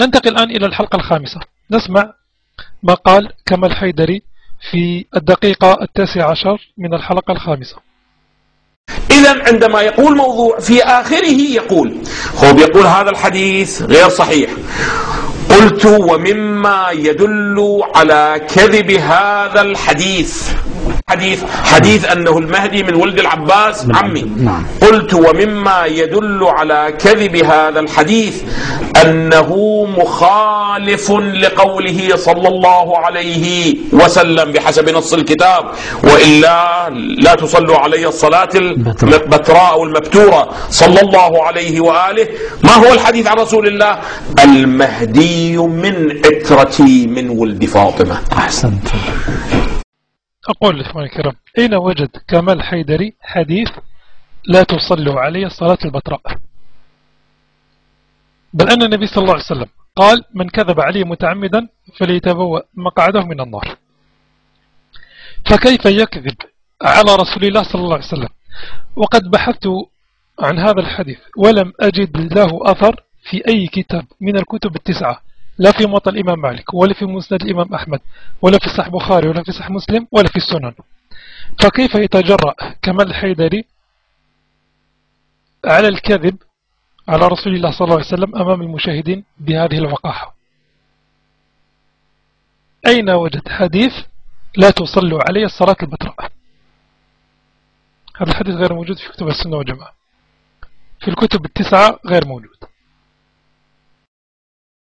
ننتقل الآن إلى الحلقة الخامسة، نسمع ما قال كمال حيدري في الدقيقة 19 من الحلقة الخامسة. إذن عندما يقول موضوع في آخره يقول هو بيقول هذا الحديث غير صحيح. قلت ومما يدل على كذب هذا الحديث حديث أنه المهدي من ولد العباس عمي. قلت ومما يدل على كذب هذا الحديث أنه مخالف لقوله صلى الله عليه وسلم بحسب نص الكتاب، وإلا لا تصلوا علي الصلاة البتراء أو المبتورة صلى الله عليه وآله. ما هو الحديث عن رسول الله؟ المهدي من عترتي من ولد فاطمة. أحسنت. أقول لإخواني الكرام، أين وجد كمال حيدري حديث لا تصلوا علي الصلاة البتراء؟ بل أن النبي صلى الله عليه وسلم قال من كذب علي متعمدا فليتبوأ مقعده من النار. فكيف يكذب على رسول الله صلى الله عليه وسلم؟ وقد بحثت عن هذا الحديث ولم أجد له أثر في أي كتاب من الكتب التسعة، لا في موطأ الإمام مالك ولا في مسند الإمام أحمد ولا في صحيح بخاري ولا في صحيح مسلم ولا في السنن. فكيف يتجرأ كمال الحيدري على الكذب على رسول الله صلى الله عليه وسلم أمام المشاهدين بهذه الوقاحة؟ أين وجد حديث لا تصلوا علي الصلاة البتراء؟ هذا الحديث غير موجود في كتب السنة والجماعة، في الكتب التسعة غير موجود.